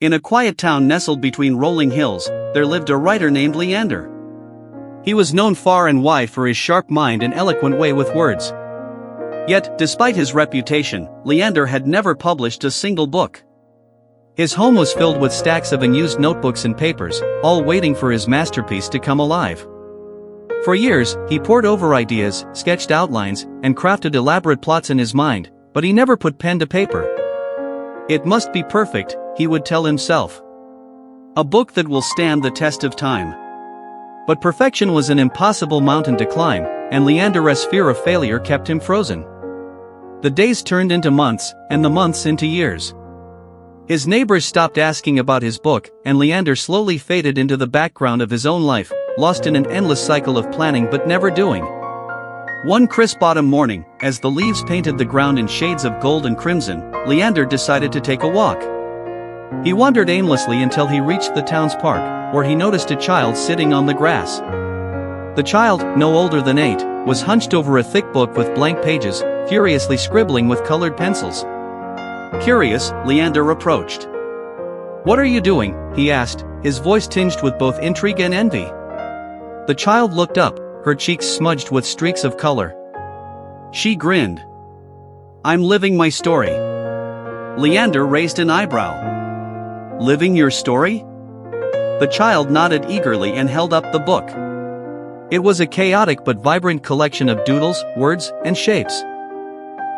In a quiet town nestled between rolling hills, there lived a writer named Leander. He was known far and wide for his sharp mind and eloquent way with words. Yet, despite his reputation, Leander had never published a single book. His home was filled with stacks of unused notebooks and papers, all waiting for his masterpiece to come alive. For years, he pored over ideas, sketched outlines, and crafted elaborate plots in his mind, but he never put pen to paper. "It must be perfect," he would tell himself. "A book that will stand the test of time." But perfection was an impossible mountain to climb, and Leander's fear of failure kept him frozen. The days turned into months, and the months into years. His neighbors stopped asking about his book, and Leander slowly faded into the background of his own life, lost in an endless cycle of planning but never doing. One crisp autumn morning, as the leaves painted the ground in shades of gold and crimson, Leander decided to take a walk. He wandered aimlessly until he reached the town's park, where he noticed a child sitting on the grass. The child, no older than 8, was hunched over a thick book with blank pages, furiously scribbling with colored pencils. Curious, Leander approached. "What are you doing?" he asked, his voice tinged with both intrigue and envy. The child looked up, her cheeks smudged with streaks of color. She grinned. "I'm living my story." Leander raised an eyebrow. "Living your story?" The child nodded eagerly and held up the book. It was a chaotic but vibrant collection of doodles, words, and shapes.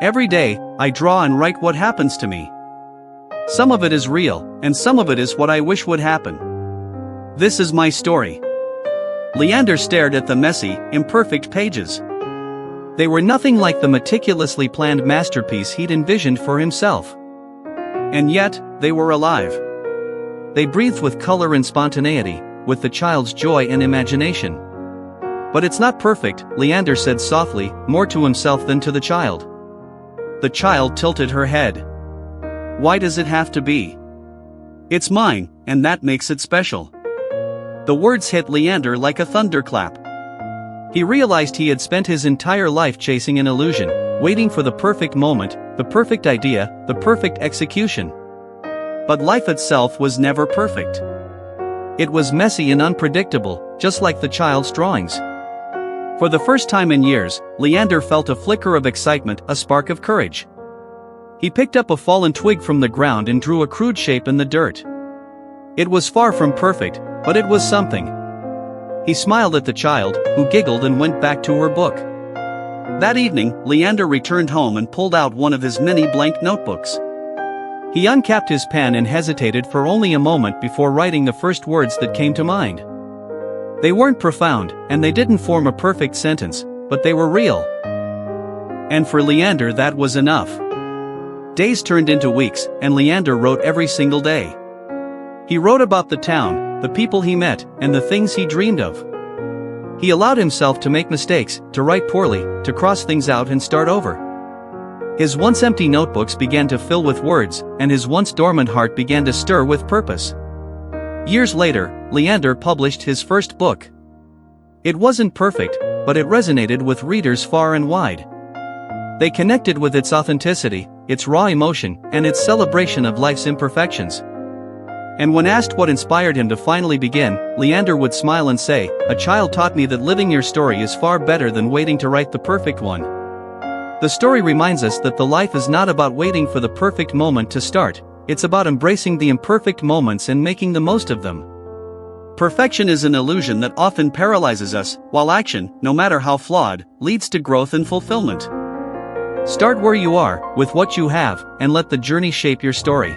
"Every day, I draw and write what happens to me. Some of it is real, and some of it is what I wish would happen. This is my story." Leander stared at the messy, imperfect pages. They were nothing like the meticulously planned masterpiece he'd envisioned for himself. And yet, they were alive. They breathed with color and spontaneity, with the child's joy and imagination. "But it's not perfect," Leander said softly, more to himself than to the child. The child tilted her head. "Why does it have to be? It's mine, and that makes it special." The words hit Leander like a thunderclap. He realized he had spent his entire life chasing an illusion, waiting for the perfect moment, the perfect idea, the perfect execution. But life itself was never perfect. It was messy and unpredictable, just like the child's drawings. For the first time in years, Leander felt a flicker of excitement, a spark of courage. He picked up a fallen twig from the ground and drew a crude shape in the dirt. It was far from perfect, but it was something. He smiled at the child, who giggled and went back to her book. That evening, Leander returned home and pulled out one of his many blank notebooks. He uncapped his pen and hesitated for only a moment before writing the first words that came to mind. They weren't profound, and they didn't form a perfect sentence, but they were real. And for Leander that was enough. Days turned into weeks, and Leander wrote every single day. He wrote about the town, the people he met, and the things he dreamed of. He allowed himself to make mistakes, to write poorly, to cross things out and start over. His once empty notebooks began to fill with words, and his once dormant heart began to stir with purpose. Years later, Leander published his first book. It wasn't perfect, but it resonated with readers far and wide. They connected with its authenticity, its raw emotion, and its celebration of life's imperfections. And when asked what inspired him to finally begin, Leander would smile and say, "A child taught me that living your story is far better than waiting to write the perfect one." The story reminds us that the life is not about waiting for the perfect moment to start, it's about embracing the imperfect moments and making the most of them. Perfection is an illusion that often paralyzes us, while action, no matter how flawed, leads to growth and fulfillment. Start where you are, with what you have, and let the journey shape your story.